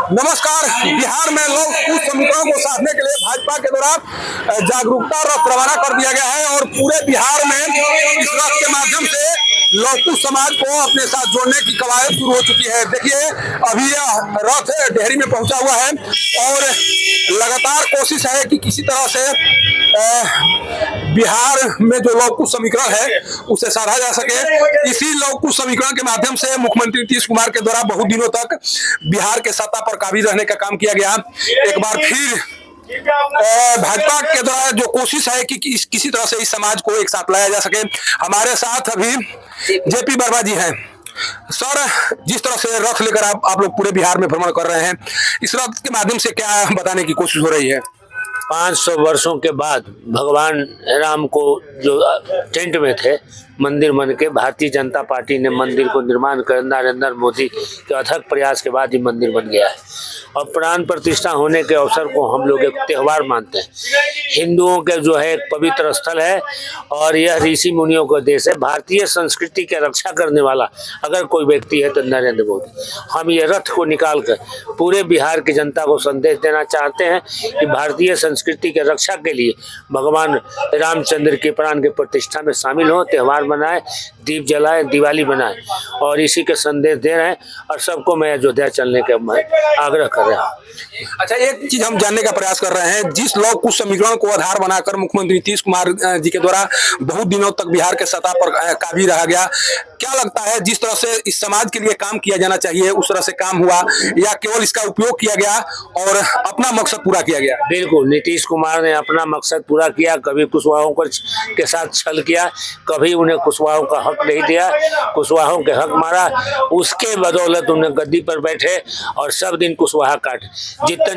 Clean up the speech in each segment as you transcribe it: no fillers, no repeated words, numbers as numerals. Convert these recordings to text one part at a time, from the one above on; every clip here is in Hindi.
नमस्कार। बिहार में लोग कुछ समीकरणों को साधने के लिए भाजपा के द्वारा जागरूकता रथ रवाना कर दिया गया है और पूरे बिहार में इस रथ के माध्यम से लौकिक समाज को अपने साथ जोड़ने की कवायद शुरू हो चुकी है। देखिए अभी यह रथ डेहरी में पहुंचा हुआ है और लगातार कोशिश है कि किसी तरह से बिहार में जो लौकिक समीकरण है उसे साधा जा सके। इसी लौकिक समीकरण के माध्यम से मुख्यमंत्री नीतीश कुमार के द्वारा बहुत दिनों तक बिहार के सत्ता पर काबिज रहने का काम किया गया। एक बार फिर भाजपा के द्वारा जो कोशिश है कि किसी तरह से इस समाज को एक साथ लाया जा सके। हमारे साथ अभी जेपी वर्मा जी हैं। सर, जिस तरह से रथ लेकर आप लोग पूरे बिहार में भ्रमण कर रहे हैं, इस रथ के माध्यम से क्या बताने की कोशिश हो रही है? 500 वर्षों के बाद भगवान राम को जो टेंट में थे, मंदिर बन के भारतीय जनता पार्टी ने मंदिर को निर्माण कर नरेंद्र मोदी के अथक प्रयास के बाद ही मंदिर बन गया है और प्राण प्रतिष्ठा होने के अवसर को हम लोग एक त्यौहार मानते हैं। हिंदुओं के जो है एक पवित्र स्थल है और यह ऋषि मुनियों का देश है। भारतीय संस्कृति की रक्षा करने वाला अगर कोई व्यक्ति है तो नरेंद्र मोदी। हम ये रथ को निकाल कर पूरे बिहार की जनता को संदेश देना चाहते हैं कि भारतीय संस्कृति की रक्षा के लिए भगवान रामचंद्र के प्राण की प्रतिष्ठा में शामिल हो, त्यौहार मनाएं, दीप जलाएं, दिवाली बनाएं और इसी के संदेश दे रहे हैं और सबको मैं अयोध्या चलने के आग्रह कर रहा हूँ। अच्छा, एक चीज हम जानने का प्रयास कर रहे हैं। जिस लोग कुछ समीकरण को आधार बनाकर मुख्यमंत्री नीतीश कुमार जी के द्वारा बहुत दिनों तक बिहार के सत्ता पर काबिज रहा गया, क्या लगता है जिस तरह से इस समाज के लिए काम किया जाना चाहिए उस तरह से काम हुआ या केवल इसका उपयोग किया गया और अपना मकसद पूरा किया गया? बिल्कुल, नीतीश कुमार ने अपना मकसद पूरा किया। कभी कुशवाहों के साथ छल किया, कभी उन्हें कुशवाहों का हक नहीं दिया, कुशवाहों के हक मारा। उसके बदौलत उन्हें गद्दी पर बैठे और सब दिन कुशवाहा काटे।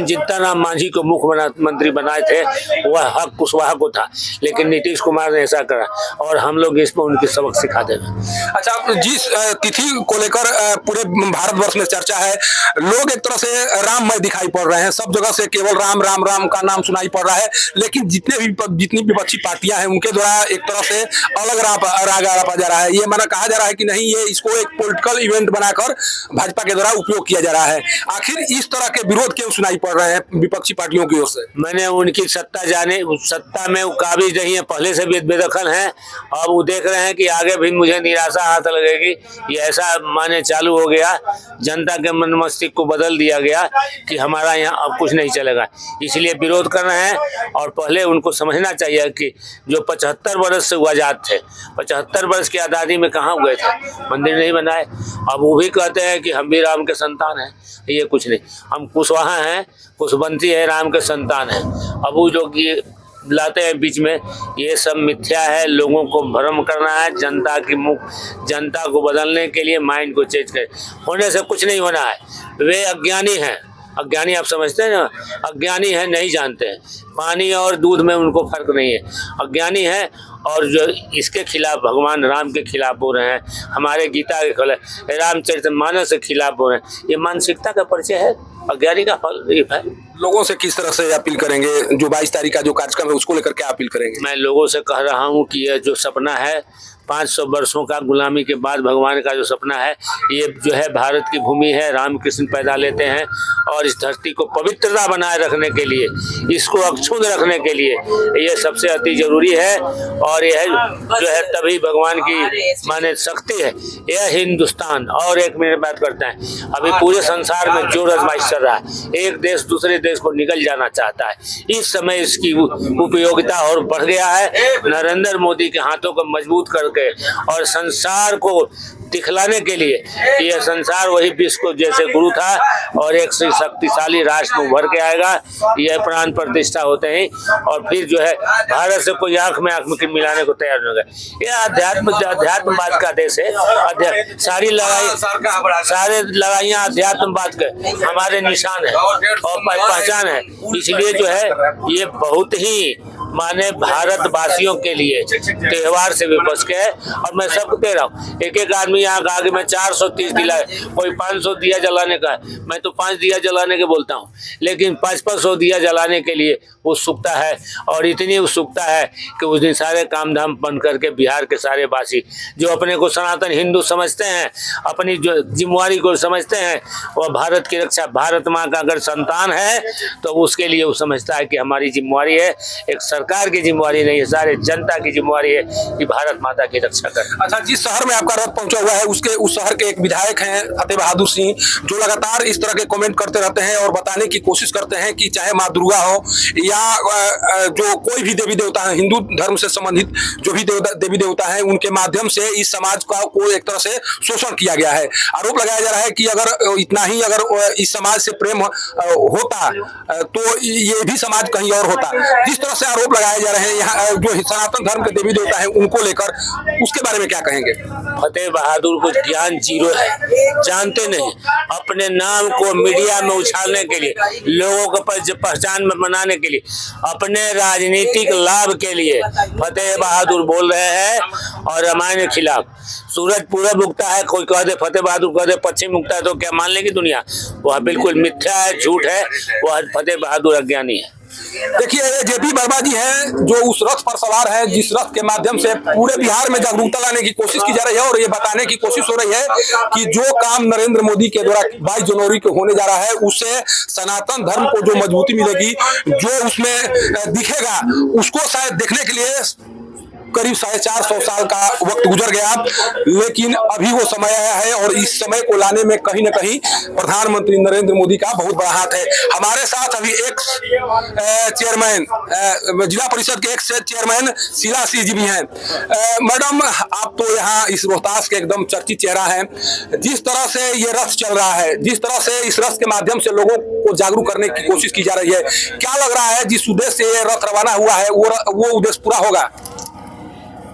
जितना राम मांझी को मुख्यमंत्री बनाए थे वह हक कुशवाहा को था, लेकिन नीतीश कुमार ने ऐसा करा और हम लोग इसमें उनकी सबक सिखा देंगे। अच्छा, जिस तिथि को लेकर पूरे भारतवर्ष में चर्चा है, लोग एक तरह से राममय दिखाई पड़ रहे हैं। सब जगह से केवल राम राम राम का नाम सुनाई पड़ रहा है, लेकिन जितनी विपक्षी पार्टियां हैं उनके द्वारा एक तरह से अलग राग आलापा जा रहा है। ये माना कहा जा रहा है कि नहीं, ये इसको एक पॉलिटिकल इवेंट बनाकर भाजपा के द्वारा उपयोग किया जा रहा है। आखिर इस तरह के विरोध क्यों सुनाई पड़ रहे हैं विपक्षी पार्टियों की ओर से? मैंने उनकी सत्ता में काबिज नहीं है, पहले से भी बेदखल हैं। अब वो देख रहे हैं कि आगे भी मुझे निराशा हाथ लगेगी। ये ऐसा माने चालू हो गया, जनता के मन मस्तिष्क को बदल दिया गया कि हमारा यहाँ अब कुछ नहीं चलेगा, इसलिए विरोध कर रहे हैं। और पहले उनको समझना चाहिए कि जो 75 वर्ष से आजाद थे, 75 वर्ष की आज़ादी में कहाँ गए थे, मंदिर नहीं बनाए। अब वो भी कहते हैं कि हम भी राम के संतान हैं। ये कुछ नहीं, हम कुशवाहा हैं, कुशवंती है, राम के संतान हैं। अब वो जो कि लाते हैं बीच में, ये सब मिथ्या है। लोगों को भ्रम करना है, जनता को बदलने के लिए माइंड को चेंज कर होने से कुछ नहीं होना है। वे अज्ञानी हैं। अज्ञानी आप समझते हैं ना, अज्ञानी है, नहीं जानते हैं। पानी और दूध में उनको फर्क नहीं है, अज्ञानी है। और जो इसके खिलाफ भगवान राम के खिलाफ हो रहे हैं, हमारे गीता के खिलाफ, रामचरितमानस के खिलाफ हो रहे हैं, ये मानसिकता का परिचय है, अज्ञानी का फल है। लोगों से किस तरह से अपील करेंगे? जो 22 तारीख का जो कार्यक्रम है उसको लेकर क्या अपील करेंगे? मैं लोगों से कह रहा हूँ कि यह जो सपना है 500 वर्षों का गुलामी के बाद भगवान का जो सपना है, ये जो है भारत की भूमि है, रामकृष्ण पैदा लेते हैं और इस धरती को पवित्रता बनाए रखने के लिए, इसको अक्षुण्ण रखने के लिए ये सबसे अति जरूरी है। और यह जो है तभी भगवान की माने शक्ति है। यह हिंदुस्तान, और एक मिनट बात करते हैं, अभी पूरे संसार में जो आजमाइश चल रहा है, एक देश दूसरे देश को निकल जाना चाहता है। इस समय इसकी उपयोगिता और बढ़ गया है। नरेंद्र मोदी के हाथों को मजबूत करके और संसार को दिखलाने के लिए, यह संसार वही विश्व को जैसे गुरु था और एक शक्तिशाली राष्ट्र में उभर के आएगा। यह प्राण प्रतिष्ठा होते हैं और फिर जो है भारत से कोई आंख में आंख मिलाने को तैयार नहीं होगा। यह अध्यात्मवाद का देश है। सारे लड़ाइयाँ अध्यात्मवाद के हमारे निशान है और पहचान है। इसलिए जो है ये बहुत ही माने भारतवासियों के लिए त्योहार से विपक्ष के है। और मैं सबको कह रहा हूँ, एक एक आदमी यहाँ कहा कि मैं 430 दिला, कोई 500 दिया जलाने का है, मैं तो 5 दिया जलाने के बोलता हूँ, लेकिन 500 दिया जलाने के लिए उत्सुकता है। और इतनी उत्सुकता है कि उस दिन सारे काम धाम बंद करके बिहार के सारे वासी जो अपने को सनातन हिंदू समझते हैं, अपनी जो जिम्मेवारी को समझते हैं, वह भारत की रक्षा, भारत माँ का अगर संतान है तो उसके लिए वो समझता है कि हमारी जिम्मेवारी है, एक सरकार की जिम्मेवारी नहीं है, सारे जनता की जिम्मेवारी है कि भारत माता की रक्षा करें। अच्छा, जिस शहर में आपका रथ पहुंचा हुआ है उस शहर के एक विधायक हैं फतेह बहादुर सिंह, जो लगातार इस तरह के कमेंट करते रहते हैं और बताने की कोशिश करते हैं कि चाहे माँ दुर्गा हो या जो कोई भी देवी देवता है, हिंदू धर्म से संबंधित जो भी देवी देवता है, उनके माध्यम से इस समाज का को एक तरह से शोषण किया गया है। आरोप लगाया जा रहा है कि अगर इतना ही अगर इस समाज से प्रेम होता तो ये भी समाज कहीं और होता। जिस तरह से आरोप लगाए जा रहे हैं यहाँ जो सनातन धर्म के देवी देवता है उनको लेकर, उसके बारे में क्या कहेंगे? फतेह बहादुर को ज्ञान जीरो है, जानते नहीं, अपने नाम को मीडिया में उछालने के लिए, लोगों को पहचान में बनाने के लिए, अपने राजनीतिक लाभ के लिए फतेह बहादुर बोल रहे हैं और रामायण के खिलाफ। सूरज पूरब उगता है, कोई कह दे फतेह बहादुर कह दे पश्चिम उगता है, तो क्या मान लेगी दुनिया? वह बिल्कुल मिथ्या है, झूठ है, वह फतेह बहादुर अज्ञानी है। देखिए, जेपी वर्मा जी हैं जो उस रथ पर सवार है, जिस रथ के माध्यम से पूरे बिहार में जागरूकता लाने की कोशिश की जा रही है और ये बताने की कोशिश हो रही है कि जो काम नरेंद्र मोदी के द्वारा 22 जनवरी को होने जा रहा है उससे सनातन धर्म को जो मजबूती मिलेगी, जो उसमें दिखेगा, उसको शायद देखने के लिए करीब 450 साल का वक्त गुजर गया, लेकिन अभी वो समय आया है और इस समय को लाने में कहीं न कहीं प्रधानमंत्री नरेंद्र मोदी का बहुत बड़ा हाथ है। हमारे साथ अभी एक्स चेयरमैन, जिला परिषद के एक्स चेयरमैन शीला सिंह जी भी हैं। मैडम, आप तो यहाँ इस रोहतास के एकदम चर्चित चेहरा हैं। जिस तरह से ये रथ चल रहा है, जिस तरह से इस रथ के माध्यम से लोगों को जागरूक करने की कोशिश की जा रही है, क्या लग रहा है जिस उद्देश्य से ये रथ रवाना हुआ है वो उद्देश्य पूरा होगा?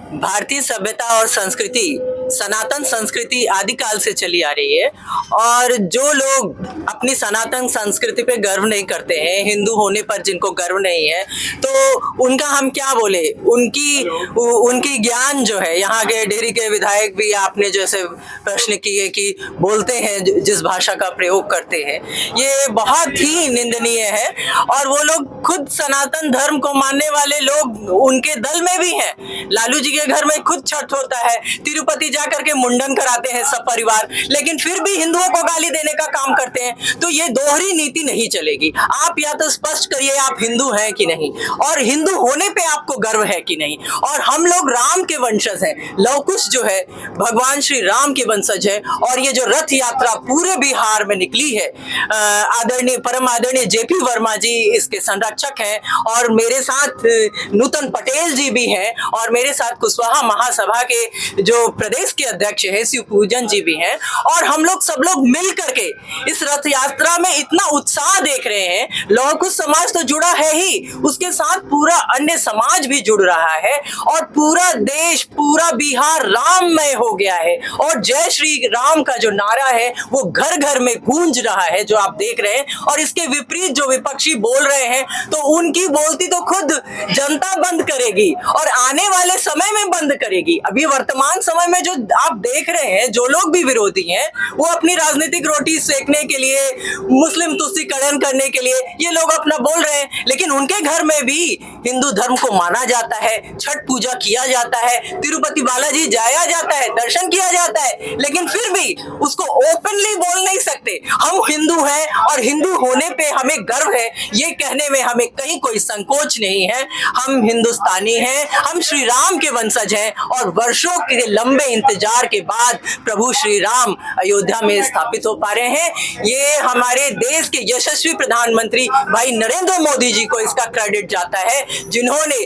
भारतीय सभ्यता और संस्कृति, सनातन संस्कृति आदिकाल से चली आ रही है और जो लोग अपनी सनातन संस्कृति पे गर्व नहीं करते हैं, हिंदू होने पर जिनको गर्व नहीं है, तो उनका हम क्या बोले? उनकी ज्ञान जो है, यहाँ के डेहरी के विधायक भी आपने जैसे प्रश्न किए कि बोलते हैं जिस भाषा का प्रयोग करते हैं, ये बहुत ही निंदनीय है। और वो लोग खुद सनातन धर्म को मानने वाले लोग उनके दल में भी हैं। लालू जी के घर में खुद छठ होता है, तिरुपति जाकर के मुंडन कराते हैं सब परिवार, लेकिन फिर भी हिंदुओं को गाली देने का काम करते हैं। तो ये दोहरी नीति नहीं चलेगी। आप या तो स्पष्ट करिए आप हिंदू हैं कि नहीं, और हिंदू होने पे आपको गर्व है कि नहीं। और हम लोग राम के वंशज हैं, लव कुश जो है भगवान श्री राम के वंशज है। और ये जो रथ यात्रा पूरे बिहार में निकली है, आदरणीय परम आदरणीय जेपी वर्मा जी इसके संरक्षक हैं और मेरे साथ नूतन पटेल जी भी हैं और मेरे साथ कुशवाहा महासभा के जो प्रदेश के अध्यक्ष हैं शिव पूजन जी भी हैं। और हम लोग सब लोग मिल करके इस रथ यात्रा में इतना उत्साह देख रहे हैं। लौह कुश समाज तो जुड़ा है ही, उसके साथ पूरा अन्य समाज भी जुड़ रहा है और पूरा देश, पूरा बिहार राममय हो गया है। और जय श्री राम का जो नारा है वो घर घर में गूंज रहा है, जो आप देख रहे हैं। और इसके विपरीत जो विपक्षी बोल रहे हैं, तो उनकी बोलती तो खुद जनता बंद करेगी और आने वाले समय में बंद करेगी। अभी वर्तमान समय में जो आप देख रहे हैं, जो लोग भी विरोधी हैं, वो अपनी राजनीतिक रोटी सेकने के लिए, मुस्लिम तुष्टीकरण करने के लिए ये लोग अपना बोल रहे हैं, लेकिन उनके घर में भी हिंदू धर्म को माना जाता है, छठ पूजा किया जाता है, तिरुपति बालाजी जाया जाता है, दर्शन किया जाता है, लेकिन फिर भी उसको ओपनली बोल नहीं सकते। हम हिंदू हैं और हिंदू होने पे हमें गर्व है, ये कहने में हमें कहीं कोई संकोच नहीं है। हम हिंदुस्तानी हैं, हम श्री राम के वंशज हैं और वर्षों के लंबे इंतजार के बाद प्रभु श्री राम अयोध्या में स्थापित हो पा रहे हैं। ये हमारे देश के यशस्वी प्रधानमंत्री भाई नरेंद्र मोदी जी को इसका क्रेडिट जाता है, जिन्होंने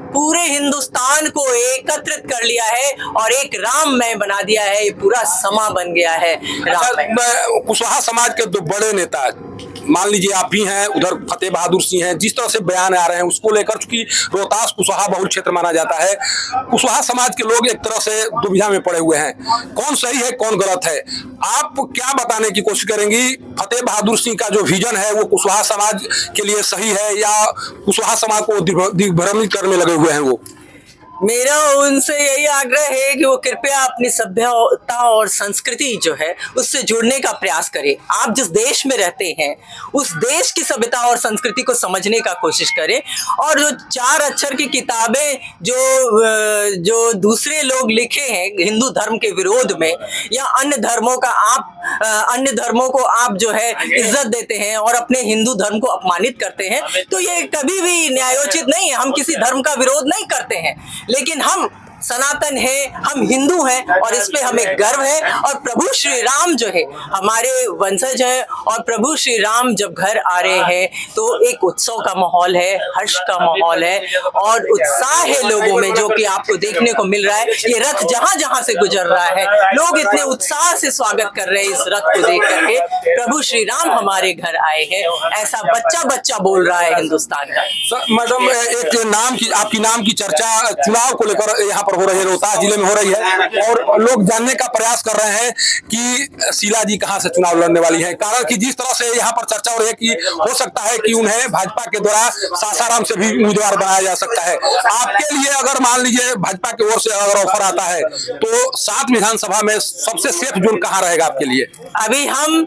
पूरे हिंदुस्तान को एकत्रित कर लिया है और एक राममय बना दिया है। ये पूरा समा बन गया है राममय। कुशवाहा समाज के दो बड़े नेता मान लीजिए आप भी हैं, उधर फतेह बहादुर सिंह हैं, जिस तरह से बयान आ रहे हैं उसको लेकर, चूंकि रोहतास कुशवाहा बहुल क्षेत्र माना जाता है, कुशवाहा समाज के लोग एक तरह से दुविधा में पड़े हुए हैं, कौन सही है कौन गलत है। आप क्या बताने की कोशिश करेंगी, फतेह बहादुर सिंह का जो विजन है वो कुशवाहा समाज के लिए सही है या कुशवाहा समाज को दिग्भ्रमित करने में लगे हुए हैं वो? मेरा उनसे यही आग्रह है कि वो कृपया अपनी सभ्यता और संस्कृति जो है उससे जुड़ने का प्रयास करें। आप जिस देश में रहते हैं उस देश की सभ्यता और संस्कृति को समझने का कोशिश करें, और जो 4 अक्षर की किताबें जो दूसरे लोग लिखे हैं हिंदू धर्म के विरोध में, या अन्य धर्मों को आप जो है इज्जत देते हैं और अपने हिंदू धर्म को अपमानित करते हैं, तो ये कभी भी न्यायोचित नहीं है। हम किसी धर्म का विरोध नहीं करते हैं, लेकिन हम सनातन है, हम हिंदू हैं और इस पे हमें गर्व है। और प्रभु श्री राम जो है हमारे वंशज है, और प्रभु श्री राम जब घर आ रहे हैं तो एक उत्सव का माहौल है, हर्ष का माहौल है और उत्साह है लोगों में, जो कि आपको देखने को मिल रहा है। ये रथ जहां जहां से गुजर रहा है, लोग इतने उत्साह से स्वागत कर रहे हैं इस रथ को देख करके। प्रभु श्री राम हमारे घर आए हैं, ऐसा बच्चा बच्चा बोल रहा है हिंदुस्तान का। मैडम, एक नाम की, आपकी नाम की चर्चा चुनाव को लेकर यहाँ पर हो रही है, रोहतास जिले में हो रही है, और लोग जानने का प्रयास कर रहे हैं कि शीला जी कहां से चुनाव लड़ने वाली है। कारण कि जिस तरह से यहाँ पर चर्चा हो रही है कि हो सकता है कि उन्हें भाजपा के द्वारा सासाराम से भी उम्मीदवार बनाया जा सकता है। आपके लिए अगर मान लीजिए भाजपा की ओर से अगर ऑफर आता है तो 7 विधानसभा में सबसे सेफ जोन कहाँ रहेगा आपके लिए? अभी हम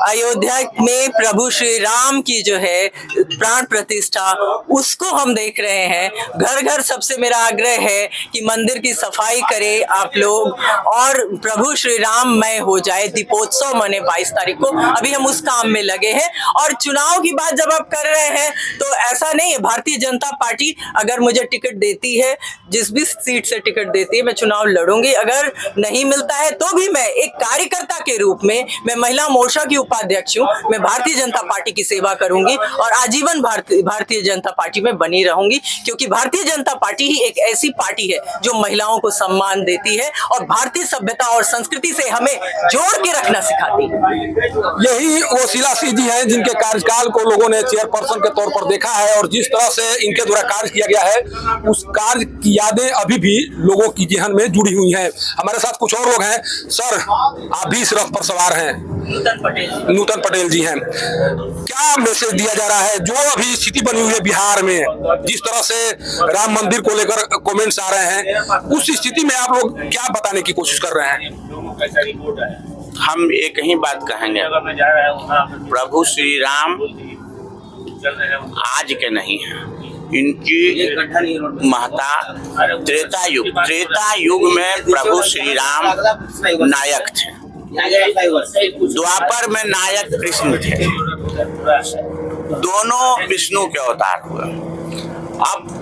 अयोध्या में प्रभु श्री राम की जो है प्राण प्रतिष्ठा, उसको हम देख रहे हैं। घर घर सबसे मेरा आग्रह है कि मंदिर की सफाई करें आप लोग, और प्रभु श्री राममय हो जाए। दीपोत्सव मने 22 तारीख को, अभी हम उस काम में लगे हैं। और चुनाव की बात जब आप कर रहे हैं तो ऐसा नहीं है, भारतीय जनता पार्टी अगर मुझे टिकट देती है, जिस भी सीट से टिकट देती है, मैं चुनाव लड़ूंगी। अगर नहीं मिलता है तो भी मैं एक कार्यकर्ता के रूप में, मैं महिला मोर्चा की उपाध्यक्ष हूँ, मैं भारतीय जनता पार्टी की सेवा करूंगी और आजीवन भारतीय जनता पार्टी में बनी रहूंगी, क्योंकि भारतीय जनता पार्टी ही एक ऐसी पार्टी है जो महिलाओं को सम्मान देती है और भारतीय सभ्यता और संस्कृति से हमें जोड़ के रखना सिखाती है। यही वो शीला सिंह जी हैं जिनके कार्यकाल को लोगों ने चेयरपर्सन के तौर पर देखा है, और जिस तरह से इनके द्वारा कार्य किया गया है उस कार्य की यादें अभी भी लोगों की जेहन में जुड़ी हुई हैं। हमारे साथ कुछ और लोग हैं। सर, आप भी इस रथ पर सवार हैं, नूतन पटेल जी हैं, क्या मैसेज दिया जा रहा है? जो अभी स्थिति बनी हुई है बिहार में, जिस तरह से राम मंदिर को लेकर कमेंट्स आ रहे हैं, उस स्थिति में आप लोग क्या बताने की कोशिश कर रहे हैं? हम एक ही बात कहेंगे, प्रभु श्री राम आज के नहीं है, इनकी महत्ता त्रेता युग में प्रभु श्री राम नायक थे, द्वापर में नायक कृष्ण थे, दोनों विष्णु के अवतार हुए। अब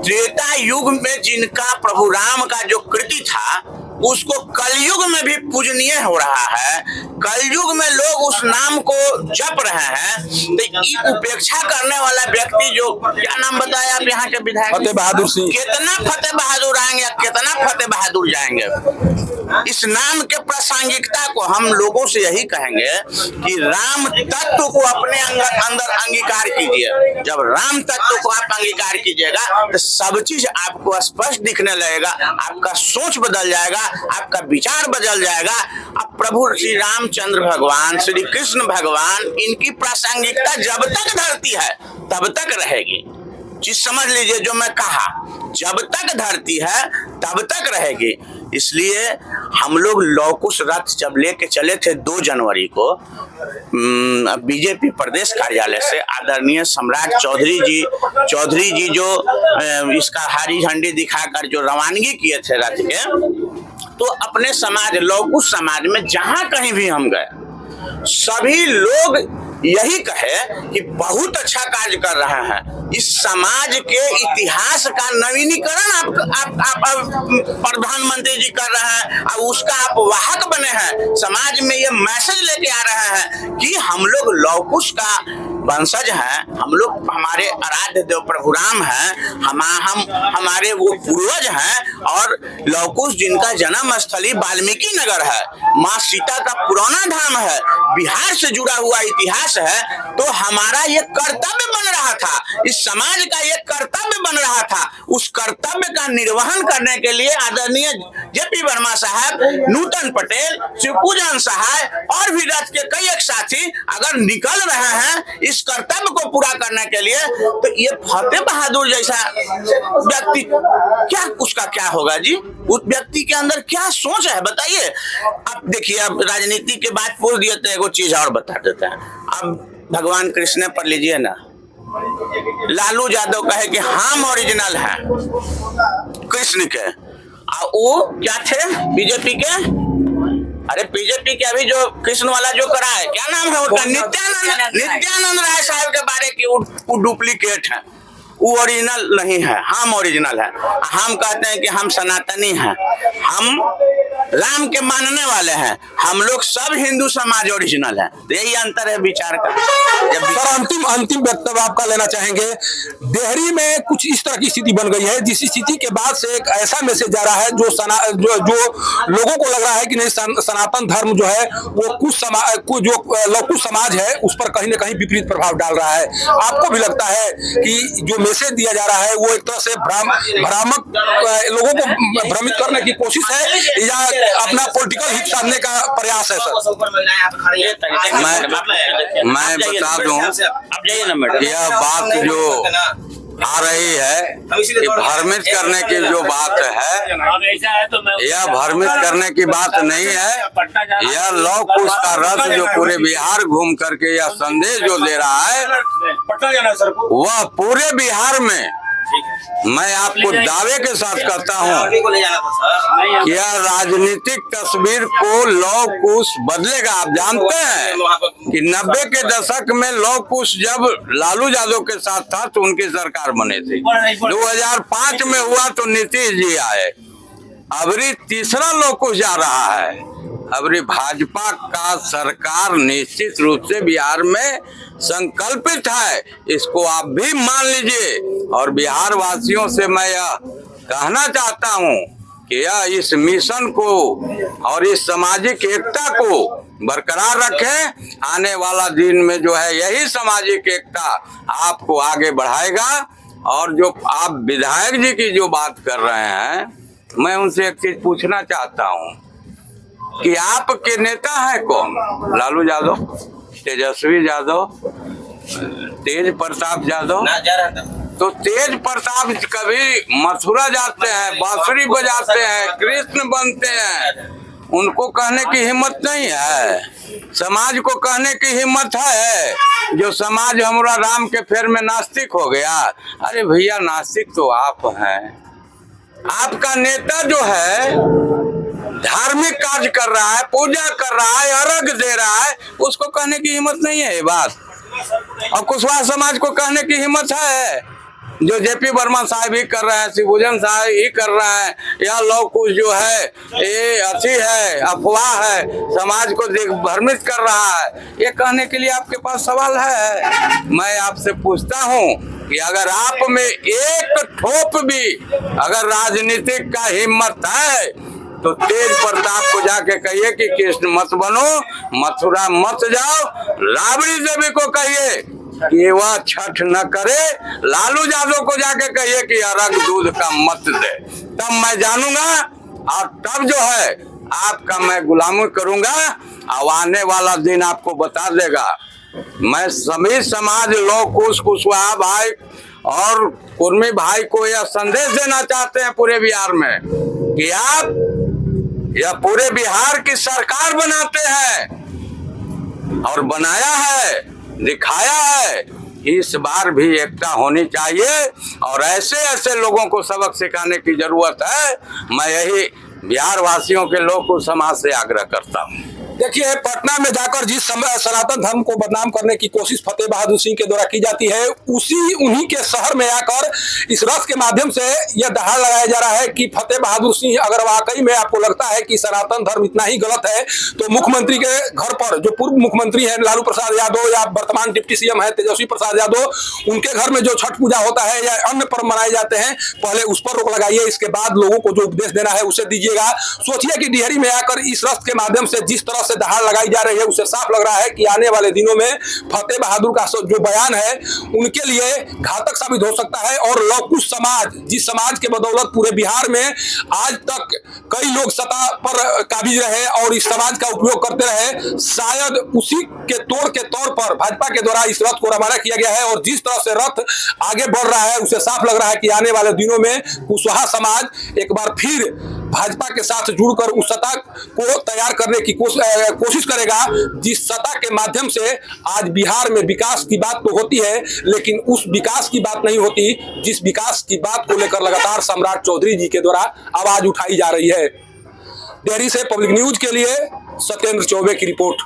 त्रेता युग में जिनका प्रभु राम का जो कृति था उसको कलयुग में भी पूजनीय हो रहा है। कलयुग में लोग उस नाम को जप रहे हैं, तो उपेक्षा करने वाला व्यक्ति, जो क्या नाम बताया आप यहाँ के विधायक? फतेह बहादुर सिंह। कितना फतेह बहादुर आएंगे, कितना फतेह बहादुर जाएंगे? इस नाम के प्रासंगिकता को हम लोगों से यही कहेंगे कि राम तत्व को अपने अंदर अंगीकार कीजिए। जब राम तत्व को आप अंगीकार कीजिएगा तो सब चीज आपको स्पष्ट दिखने लगेगा, आपका सोच बदल जाएगा, आपका विचार बदल जाएगा। अब प्रभु श्री रामचंद्र भगवान, श्री कृष्ण भगवान, इनकी प्रासंगिकता जब तक धरती है तब तक रहेगी। चीज समझ लीजिए जो मैं कहा, जब तक धरती है तब तक रहेगी। इसलिए हम लोग लौकुश रथ जब लेके चले थे 2 जनवरी को बीजेपी प्रदेश कार्यालय से, आदरणीय सम्राट चौधरी जी जो इसका हरी झंडी दिखाकर जो रवानगी किए थे रथ के, तो अपने समाज, लौकुश समाज में जहां कहीं भी हम गए, सभी लोग यही कहे कि बहुत अच्छा कार्य कर रहे हैं। इस समाज के इतिहास का नवीनीकरण आप प्रधानमंत्री जी कर रहे हैं, अब उसका आप वाहक बने हैं। समाज में ये मैसेज लेके आ रहे हैं कि हम लोग लौकुश का वंशज हैं, हम लोग हमारे आराध्य देव प्रभु राम हैं, हम हमारे वो पूर्वज हैं, और लव कुश जिनका जन्म स्थली वाल्मीकि नगर है, माँ सीता का पुराना धाम है, बिहार से जुड़ा हुआ इतिहास है, तो हमारा ये कर्तव्य बन रहा था, इस समाज का ये कर्तव्य बन रहा था। उस कर्तव्य का निर्वहन करने के लिए आदरणीय जेपी वर्मा साहब, नूतन पटेल, शिवपूजन सहाय और भी रथ के कई एक साथी अगर निकल रहे हैं इस कर्तव्य को पूरा करने के लिए, तो ये फतेह बहादुर जैसा व्यक्ति क्या, उसका क्या होगा जी? उस व्यक्ति के अंदर क्या सोच है बताइए। अब देखिए, अब राजनीति के बात पूछ दिए तो एगो चीज और बता देते हैं। अब भगवान कृष्ण पर लीजिए ना, लालू यादव कहे कि हम ओरिजिनल हैं कृष्ण के, और वो क्या थे बीजेपी के, अरे बीजेपी के अभी जो कृष्ण वाला जो करा है, क्या नाम है उसका, नित्यानंद राय साहब के बारे की वो डुप्लीकेट है, वो ओरिजिनल नहीं है, हम ओरिजिनल है। हम कहते हैं कि हम सनातनी हैं, हम राम के मानने वाले हैं, हम लोग सब हिंदू समाज ओरिजिनल है। तो यही अंतर है विचार का। सर, अंतिम वक्तव्य आपका लेना चाहेंगे। देहरी में कुछ इस तरह की स्थिति बन गई है, जिस स्थिति के बाद से एक ऐसा मैसेज जा रहा है जो लोगों को लग रहा है कि नहीं, सनातन धर्म जो है वो जो लव कुश समाज है उस पर कहीं ना कहीं विपरीत प्रभाव डाल रहा है। आपको भी लगता है कि जो मैसेज दिया जा रहा है वो एक तरह से भ्रामक, लोगों को भ्रमित करने की कोशिश है या अपना पॉलिटिकल हित साधने का प्रयास है? सर, मैं बता दूं, यह बात जो आ रही है, भ्रमित करने की जो बात है, यह भ्रमित करने की बात नहीं है। यह लव कुश का रथ जो पूरे बिहार घूम करके यह संदेश जो दे रहा है, वह पूरे बिहार में, मैं आपको दावे के साथ कहता हूँ कि यह राजनीतिक तस्वीर को लव कुश बदलेगा। आप जानते हैं कि 90 के दशक में लव कुश जब लालू यादव के साथ था तो उनकी सरकार बने थी, 2005 में हुआ तो नीतीश जी आए, अबरी तीसरा लव कुश जा रहा है। अबरी भाजपा का सरकार निश्चित रूप से बिहार में संकल्पित है, इसको आप भी मान लीजिए। और बिहार वासियों से मैं यह कहना चाहता हूं कि यह इस मिशन को और इस सामाजिक एकता को बरकरार रखें। आने वाला दिन में जो है यही सामाजिक एकता आपको आगे बढ़ाएगा। और जो आप विधायक जी की जो बात कर रहे हैं, मैं उनसे एक चीज पूछना चाहता हूं कि आपके नेता है कौन? लालू यादव, तेजस्वी यादव, तेज प्रताप यादव। तो तेज प्रताप कभी मथुरा जाते हैं, बांसुरी बजाते हैं, कृष्ण बनते हैं, उनको कहने की हिम्मत नहीं है। समाज को कहने की हिम्मत है जो समाज हमारा राम के फेर में नास्तिक हो गया। अरे भैया, नास्तिक तो आप हैं। आपका नेता जो है धार्मिक कार्य कर रहा है, पूजा कर रहा है, अर्घ दे रहा है, उसको कहने की हिम्मत नहीं है ये बात। और कुशवाहा समाज को कहने की हिम्मत है, जो जेपी वर्मा साहब ही कर रहे हैं, शिवपूजन साहब ही कर रहे हैं। यह लव कुश जो है ये अच्छी है, अफवाह है, समाज को भ्रमित कर रहा है, ये कहने के लिए आपके पास सवाल है। मैं आपसे पूछता हूँ कि अगर आप में एक ठोप भी अगर राजनीतिक का हिम्मत है तो तेज प्रताप को जाके कहिए कि कृष्ण मत बनो, मथुरा मत जाओ, राबड़ी देवी को कहिए कि वह छठ न करे, लालू यादव को जाके कहिए कि अर्घ दूध का मत दे। तब मैं जानूंगा और तब जो है आपका मैं गुलामी करूंगा। अब आने वाला दिन आपको बता देगा। मैं सभी समाज लोग कुशवाहा भाई और कुर्मी भाई को यह संदेश देना चाहते हैं पूरे बिहार में कि आप यह पूरे बिहार की सरकार बनाते हैं और बनाया है, दिखाया है। इस बार भी एकता होनी चाहिए और ऐसे ऐसे लोगों को सबक सिखाने की जरूरत है। मैं यही बिहार वासियों के लोग को समाज से आग्रह करता हूँ। देखिए, पटना में जाकर जिस सनातन धर्म को बदनाम करने की कोशिश फतेह बहादुर सिंह के द्वारा की जाती है, उन्हीं के शहर में आकर इस रथ के माध्यम से यह दहाड़ लगाया जा रहा है कि फतेह बहादुर सिंह, अगर वाकई में आपको लगता है कि सनातन धर्म इतना ही गलत है, तो मुख्यमंत्री के घर पर, जो पूर्व मुख्यमंत्री है लालू प्रसाद यादव या वर्तमान डिप्टी सीएम है तेजस्वी प्रसाद यादव, उनके घर में जो छठ पूजा होता है या अन्य पर्व मनाए जाते हैं, पहले उस पर रोक लगाइए। इसके बाद लोगों को जो उपदेश देना है उसे दीजिएगा। सोचिए कि डिहरी में आकर इस रथ के माध्यम से जिस तरह से दहाड़ लगाई जा रही है, उससे साफ लग रहा है कि आने वाले दिनों में फतेह बहादुर का जो बयान है उनके लिए घातक साबित हो सकता है। और लौकुश समाज, जिस समाज के बदौलत पूरे बिहार में आज तक कई लोग सत्ता पर काबिज रहे और इस समाज का उपयोग करते रहे, शायद उसी के तौर पर भाजपा के द्वारा इस रथ को रवाना किया गया है। और जिस तरह से रथ आगे बढ़ रहा है, उससे साफ लग रहा है कि आने वाले दिनों में कुशवाहा समाज एक बार फिर भाजपा के साथ जुड़कर उस सत्ता को तैयार करने की कोशिश करेगा, जिस सत्ता के माध्यम से आज बिहार में विकास की बात तो होती है, लेकिन उस विकास की बात नहीं होती जिस विकास की बात को लेकर लगातार सम्राट चौधरी जी के द्वारा आवाज उठाई जा रही है। डेहरी से पब्लिक न्यूज के लिए सत्येंद्र चौबे की रिपोर्ट।